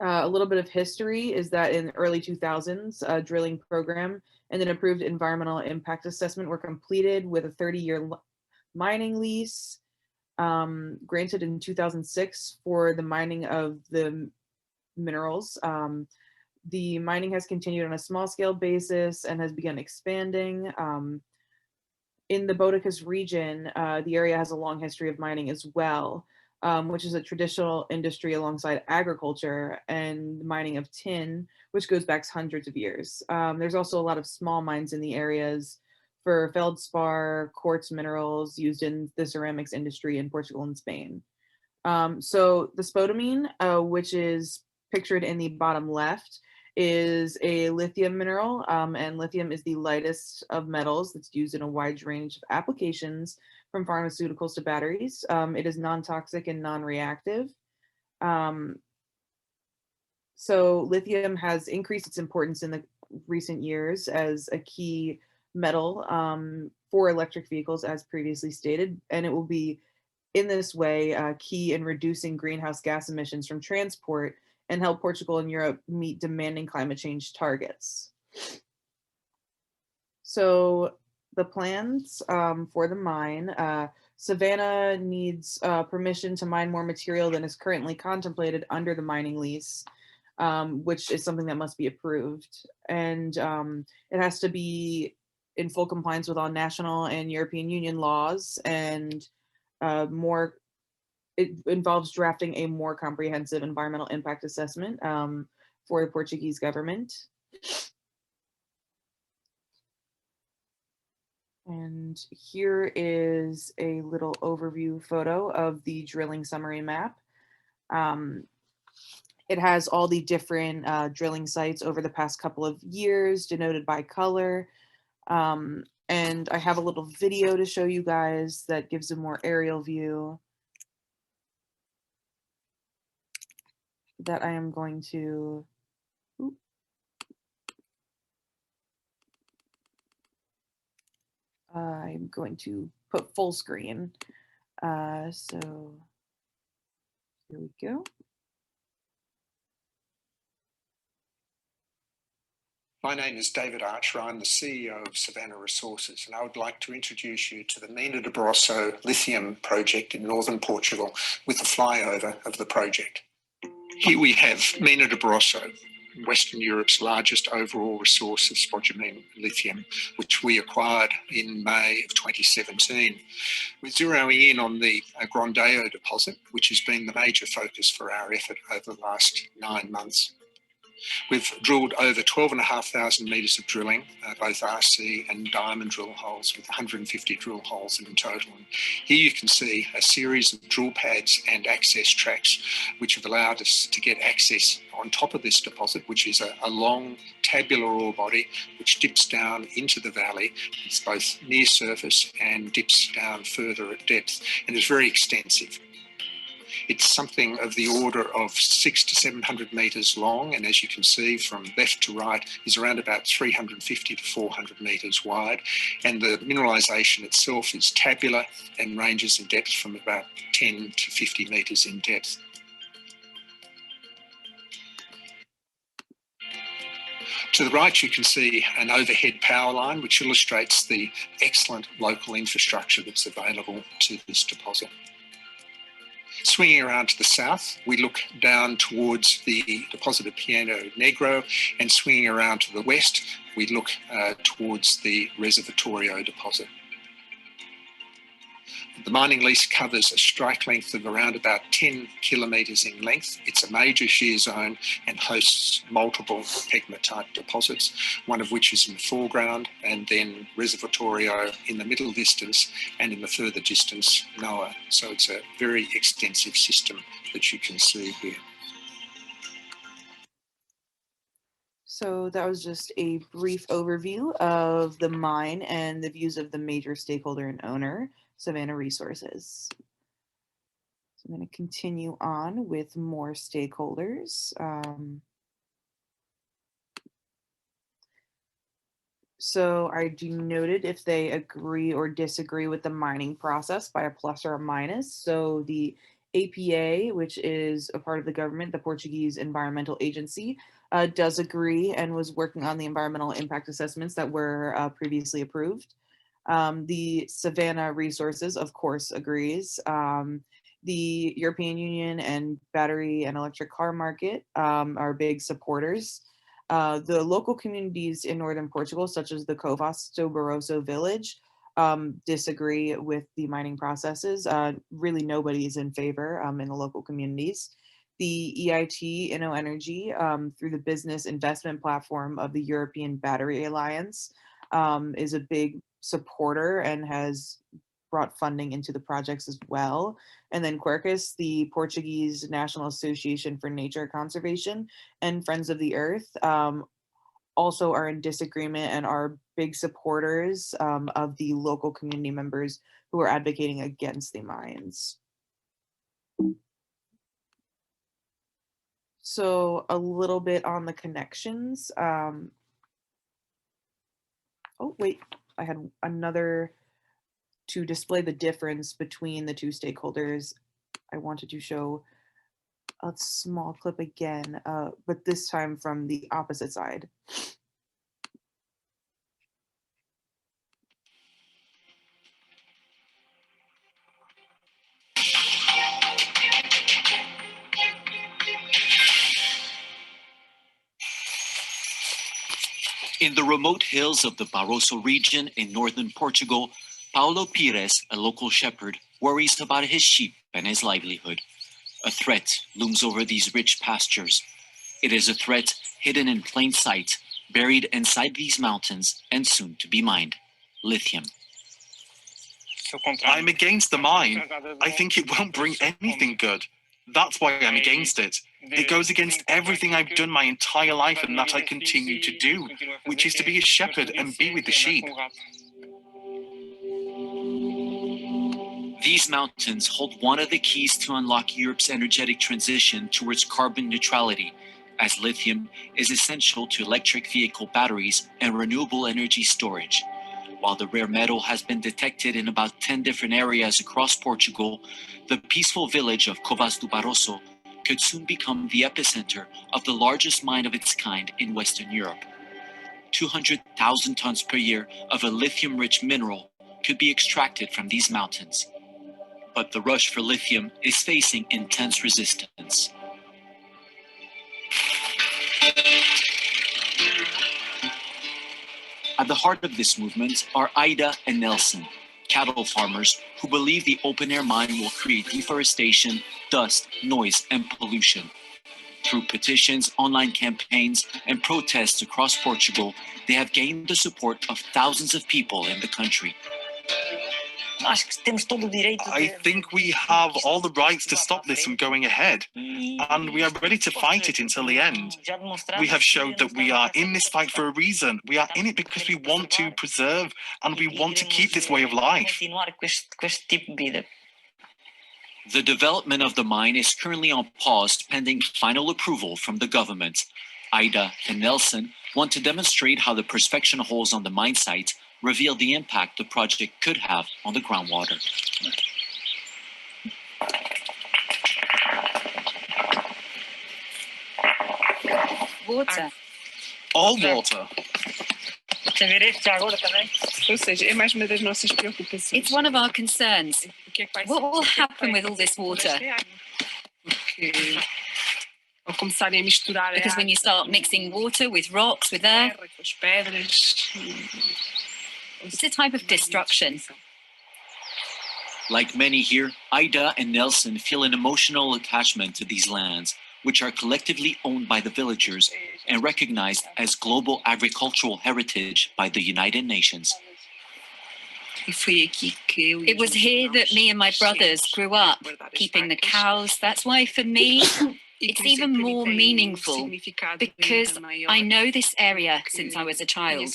Speaker 11: A little bit of history is that in the early 2000s, a drilling program and an approved environmental impact assessment were completed with a 30-year mining lease granted in 2006 for the mining of the minerals. The mining has continued on a small scale basis and has begun expanding. In the Botticus region, the area has a long history of mining as well, which is a traditional industry alongside agriculture and mining of tin, which goes back hundreds of years. There's also a lot of small mines in the areas for feldspar, quartz minerals used in the ceramics industry in Portugal and Spain. So the spodumene, which is pictured in the bottom left, is a lithium mineral, and lithium is the lightest of metals that's used in a wide range of applications, from pharmaceuticals to batteries. It is non-toxic and non-reactive. So lithium has increased its importance in the recent years as a key metal for electric vehicles, as previously stated, and it will be in this way key in reducing greenhouse gas emissions from transport and help Portugal and Europe meet demanding climate change targets. So the plans for the mine, Savannah needs permission to mine more material than is currently contemplated under the mining lease, which is something that must be approved. And it has to be in full compliance with all national and European Union laws, and it involves drafting a more comprehensive environmental impact assessment for the Portuguese government. And here is a little overview photo of the drilling summary map. It has all the different drilling sites over the past couple of years, denoted by color. And I have a little video to show you guys that gives a more aerial view that I am going to, I'm going to put full screen. So here we go.
Speaker 12: My name is David Archer. I'm the CEO of Savannah Resources, and I would like to introduce you to the Mina de Barraso lithium project in northern Portugal with a flyover of the project. Here we have Mina de Barraso, Western Europe's largest overall resource of spodumene lithium, which we acquired in May of 2017. We're zeroing in on the Grondeo deposit, which has been the major focus for our effort over the last 9 months. We've drilled over 12,500 metres of drilling, both RC and diamond drill holes, with 150 drill holes in total. And here you can see a series of drill pads and access tracks which have allowed us to get access on top of this deposit, which is a long tabular ore body which dips down into the valley. It's both near surface and dips down further at depth, and is very extensive. It's something of the order of 600 to 700 metres long, and as you can see from left to right is around about 350 to 400 metres wide, and the mineralisation itself is tabular and ranges in depth from about 10 to 50 metres in depth. To the right you can see an overhead power line which illustrates the excellent local infrastructure that's available to this deposit. Swinging around to the south, we look down towards the deposit of Piano Negro, and swinging around to the west, we look towards the Reservatorio deposit. The mining lease covers a strike length of around about 10 kilometres in length. It's a major shear zone and hosts multiple pegmatite deposits, one of which is in the foreground, and then Reservatorio in the middle distance, and in the further distance, Noah. So it's a very extensive system that you can see here.
Speaker 11: So that was just a brief overview of the mine and the views of the major stakeholder and owner, Savannah Resources. So I'm going to continue on with more stakeholders. So I denoted if they agree or disagree with the mining process by a plus or a minus. So the APA, which is a part of the government, the Portuguese Environmental Agency, does agree and was working on the environmental impact assessments that were previously approved. The Savannah Resources, of course, agrees. The European Union and battery and electric car market are big supporters. The local communities in northern Portugal, such as the Covas do Barraso village, disagree with the mining processes. Really nobody is in favor in the local communities. The EIT, InnoEnergy, through the business investment platform of the European Battery Alliance, is a big supporter and has brought funding into the projects as well. And then Quercus, the Portuguese National Association for Nature Conservation, and Friends of the Earth also are in disagreement and are big supporters of the local community members who are advocating against the mines. So a little bit on the connections. oh, wait, I had another to display the difference between the two stakeholders. I wanted to show a small clip again, but this time from the opposite side.
Speaker 13: In the remote hills of the Barraso region in northern Portugal, Paulo Pires, a local shepherd, worries about his sheep and his livelihood. A threat looms over these rich pastures. It is a threat hidden in plain sight, buried inside these mountains and soon to be mined: lithium.
Speaker 14: I'm against the mine. I think it won't bring anything good. That's why I'm against it. It goes against everything I've done my entire life and that I continue to do, which is to be a shepherd and be with the sheep.
Speaker 13: These mountains hold one of the keys to unlock Europe's energetic transition towards carbon neutrality, as lithium is essential to electric vehicle batteries and renewable energy storage. While the rare metal has been detected in about 10 different areas across Portugal, the peaceful village of Covas do Barroso could soon become the epicenter of the largest mine of its kind in Western Europe. 200,000 tons per year of a lithium-rich mineral could be extracted from these mountains. But the rush for lithium is facing intense resistance. At the heart of this movement are Ida and Nelson, cattle farmers who believe the open-air mine will create deforestation, dust, noise, and pollution. Through petitions, online campaigns, and protests across Portugal, they have gained the support of thousands of people in the country.
Speaker 14: I think we have all the rights to stop this from going ahead, and we are ready to fight it until the end. We have showed that we are in this fight for a reason. We are in it because we want to preserve and we want to keep this way of life.
Speaker 13: The development of the mine is currently on pause pending final approval from the government. Ida and Nelson want to demonstrate how the perspection holes on the mine site reveal the impact the project could have on the groundwater.
Speaker 15: Water.
Speaker 14: All water.
Speaker 15: It's one of our concerns. What will happen with all this water? Because when you start mixing water with rocks, with earth, it's a type of destruction.
Speaker 13: Like many here, Ida and Nelson feel an emotional attachment to these lands, which are collectively owned by the villagers and recognized as global agricultural heritage by the United Nations.
Speaker 15: It was here that me and my brothers grew up, keeping the cows. That's why, for me, it's even more meaningful, because I know this area since I was a child.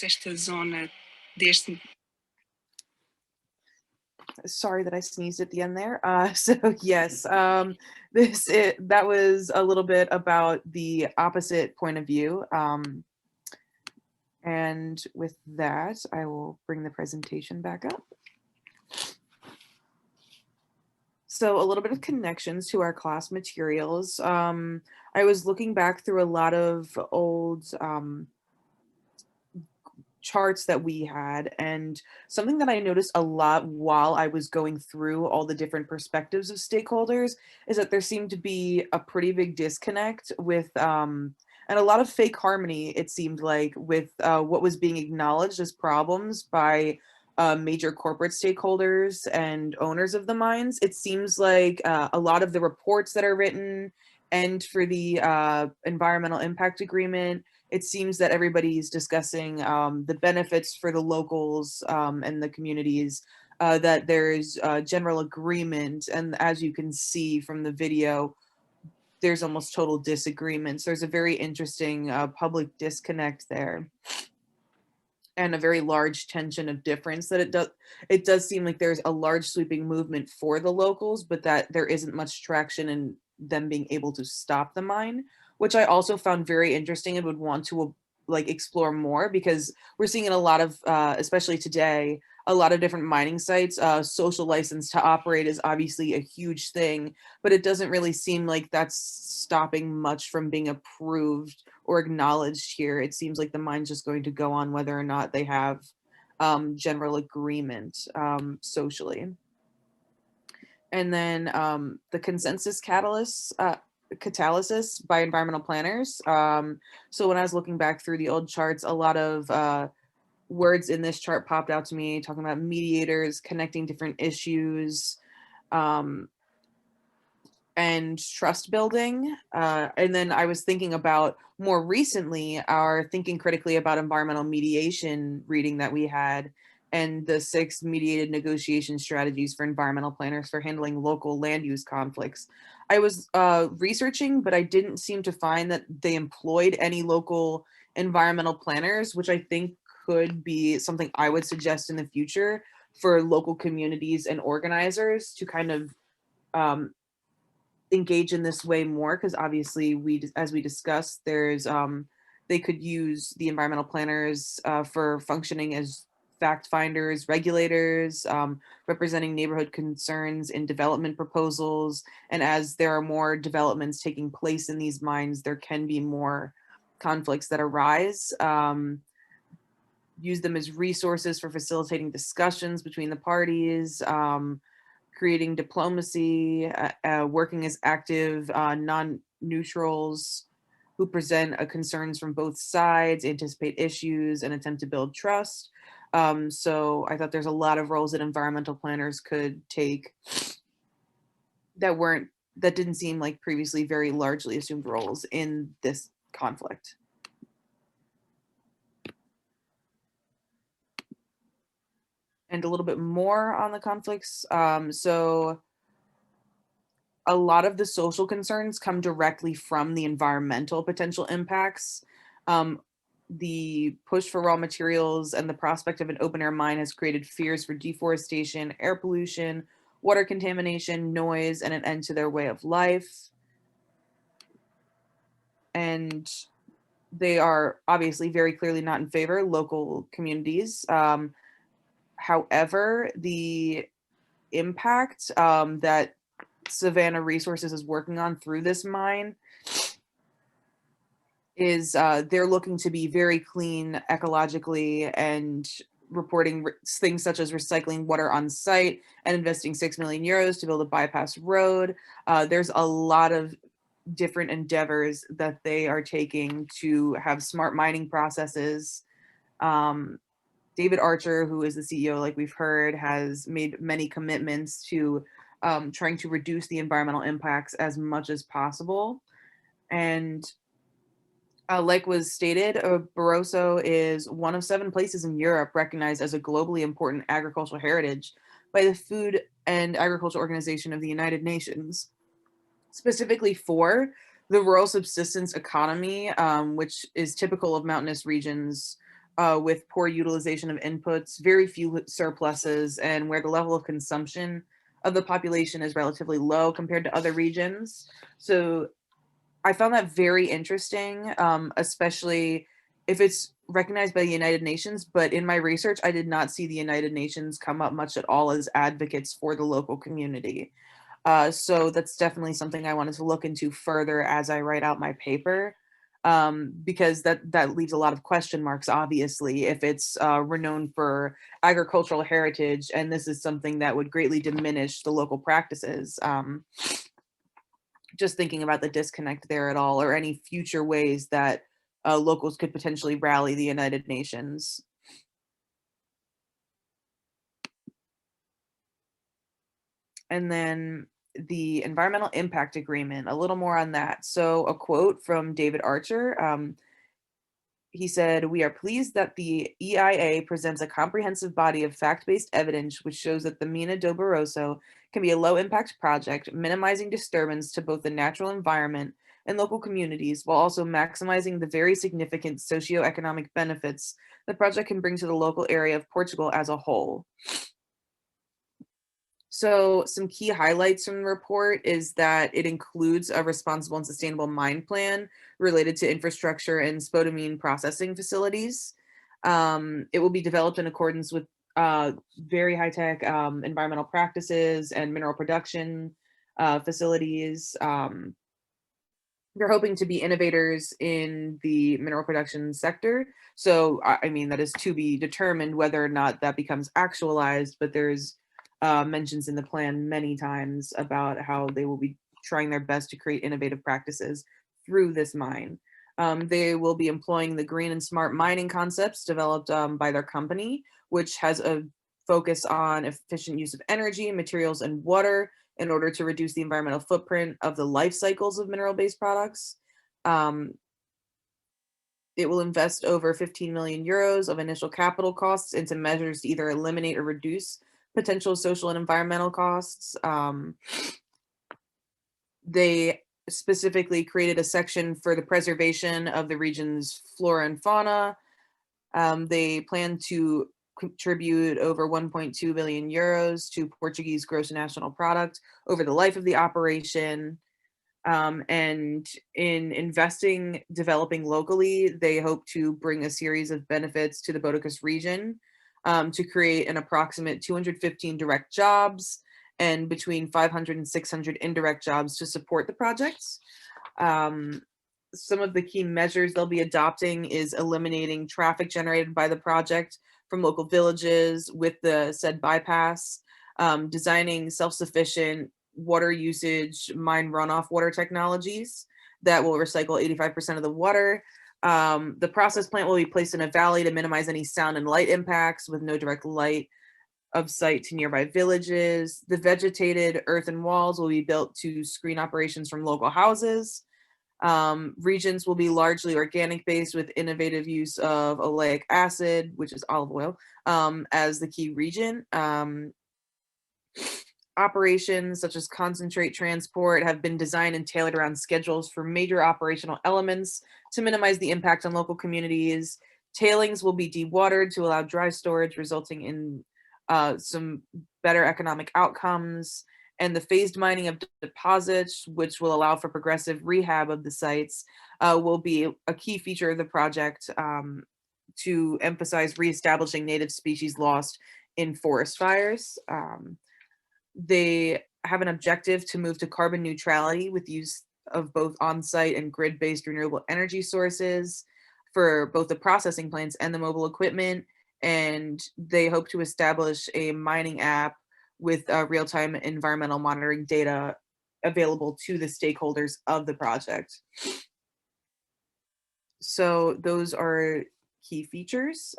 Speaker 11: Sorry that I sneezed at the end there. So yes, that was a little bit about the opposite point of view. And with that, I will bring the presentation back up. So a little bit of connections to our class materials. I was looking back through a lot of old charts that we had, and something that I noticed a lot while I was going through all the different perspectives of stakeholders is that there seemed to be a pretty big disconnect with and a lot of fake harmony, it seemed like, with what was being acknowledged as problems by major corporate stakeholders and owners of the mines. It seems like a lot of the reports that are written and for the environmental impact agreement, it seems that everybody's discussing the benefits for the locals and the communities, that there's general agreement. And as you can see from the video, there's almost total disagreements. There's a very interesting public disconnect there, and a very large tension of difference that it does seem like there's a large sweeping movement for the locals, but that there isn't much traction in them being able to stop the mine, which I also found very interesting and would want to like explore more, because we're seeing in a lot of, especially today, a lot of different mining sites, social license to operate is obviously a huge thing, but it doesn't really seem like that's stopping much from being approved or acknowledged here. It seems like the mine's just going to go on whether or not they have general agreement socially. And then the consensus catalysis by environmental planners. So when I was looking back through the old charts, a lot of words in this chart popped out to me, talking about mediators, connecting different issues, and trust building. And then I was thinking about more recently our Thinking Critically About Environmental Mediation reading that we had, and the 6 mediated negotiation strategies for environmental planners for handling local land use conflicts. I was researching, but I didn't seem to find that they employed any local environmental planners, which I think could be something I would suggest in the future for local communities and organizers to kind of engage in this way more, because obviously as we discussed, there's they could use the environmental planners for functioning as fact finders, regulators, representing neighborhood concerns in development proposals. And as there are more developments taking place in these mines, there can be more conflicts that arise. Use them as resources for facilitating discussions between the parties, creating diplomacy, working as active non-neutrals who present concerns from both sides, anticipate issues, and attempt to build trust. So I thought there's a lot of roles that environmental planners could take that didn't seem like previously very largely assumed roles in this conflict. And a little bit more on the conflicts. So a lot of the social concerns come directly from the environmental potential impacts. The push for raw materials and the prospect of an open air mine has created fears for deforestation, air pollution, water contamination, noise, and an end to their way of life. And they are obviously very clearly not in favor of local communities. However, the impact that Savannah Resources is working on through this mine is they're looking to be very clean ecologically and reporting things such as recycling water on site and investing 6 million euros to build a bypass road. There's a lot of different endeavors that they are taking to have smart mining processes. David Archer, who is the CEO, like we've heard, has made many commitments to trying to reduce the environmental impacts as much as possible. And like was stated, Barraso is one of 7 places in Europe recognized as a globally important agricultural heritage by the Food and Agriculture Organization of the United Nations, specifically for the rural subsistence economy, which is typical of mountainous regions with poor utilization of inputs, very few surpluses, and where the level of consumption of the population is relatively low compared to other regions. So I found that very interesting, especially if it's recognized by the United Nations. But in my research, I did not see the United Nations come up much at all as advocates for the local community. So that's definitely something I wanted to look into further as I write out my paper, because that leaves a lot of question marks, obviously, if it's renowned for agricultural heritage, and this is something that would greatly diminish the local practices. Just thinking about the disconnect there at all, or any future ways that locals could potentially rally the United Nations. And then the environmental impact agreement, a little more on that. So a quote from David Archer, he said, "We are pleased that the EIA presents a comprehensive body of fact-based evidence which shows that the Mina do Barraso can be a low-impact project, minimizing disturbance to both the natural environment and local communities, while also maximizing the very significant socioeconomic benefits the project can bring to the local area of Portugal as a whole." So some key highlights from the report is that it includes a responsible and sustainable mine plan related to infrastructure and spodumene processing facilities. It will be developed in accordance with very high-tech environmental practices and mineral production facilities. They're hoping to be innovators in the mineral production sector. So, I mean, that is to be determined whether or not that becomes actualized, but there's mentions in the plan many times about how they will be trying their best to create innovative practices through this mine. They will be employing the green and smart mining concepts developed by their company, which has a focus on efficient use of energy, materials, and water in order to reduce the environmental footprint of the life cycles of mineral-based products. It will invest over 15 million euros of initial capital costs into measures to either eliminate or reduce potential social and environmental costs. They specifically created a section for the preservation of the region's flora and fauna. They plan to contribute over 1.2 billion euros to Portuguese gross national product over the life of the operation. And in investing, developing locally, they hope to bring a series of benefits to the Boticus region to create an approximate 215 direct jobs and between 500 and 600 indirect jobs to support the projects. Some of the key measures they'll be adopting is eliminating traffic generated by the project from local villages with the said bypass, designing self-sufficient water usage, mine runoff water technologies that will recycle 85% of the water. The process plant will be placed in a valley to minimize any sound and light impacts with no direct light of sight to nearby villages. The vegetated earthen walls will be built to screen operations from local houses. Regions will be largely organic based with innovative use of oleic acid, which is olive oil, as the key region. Operations such as concentrate transport have been designed and tailored around schedules for major operational elements to minimize the impact on local communities. Tailings will be dewatered to allow dry storage, resulting in some better economic outcomes. And the phased mining of deposits, which will allow for progressive rehab of the sites, will be a key feature of the project to emphasize reestablishing native species lost in forest fires. They have an objective to move to carbon neutrality with use of both on-site and grid-based renewable energy sources for both the processing plants and the mobile equipment. And they hope to establish a mining app with real-time environmental monitoring data available to the stakeholders of the project. So those are key features.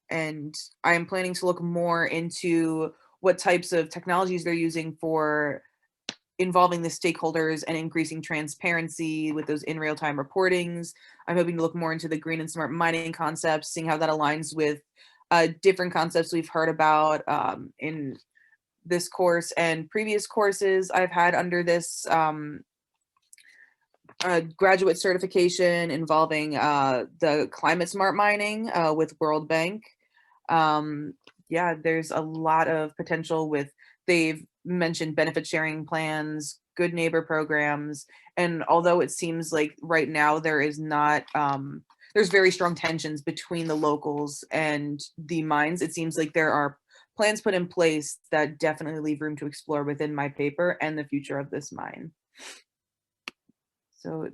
Speaker 11: And I am planning to look more into what types of technologies they're using for involving the stakeholders and increasing transparency with those in real-time reportings. I'm hoping to look more into the green and smart mining concepts, seeing how that aligns with different concepts we've heard about in this course and previous courses I've had under this graduate certification involving the climate smart mining with World Bank. Yeah, there's a lot of potential with, they've mentioned benefit sharing plans, good neighbor programs, and although it seems like right now there is not, there's very strong tensions between the locals and the mines, it seems like there are plans put in place that definitely leave room to explore within my paper and the future of this mine. So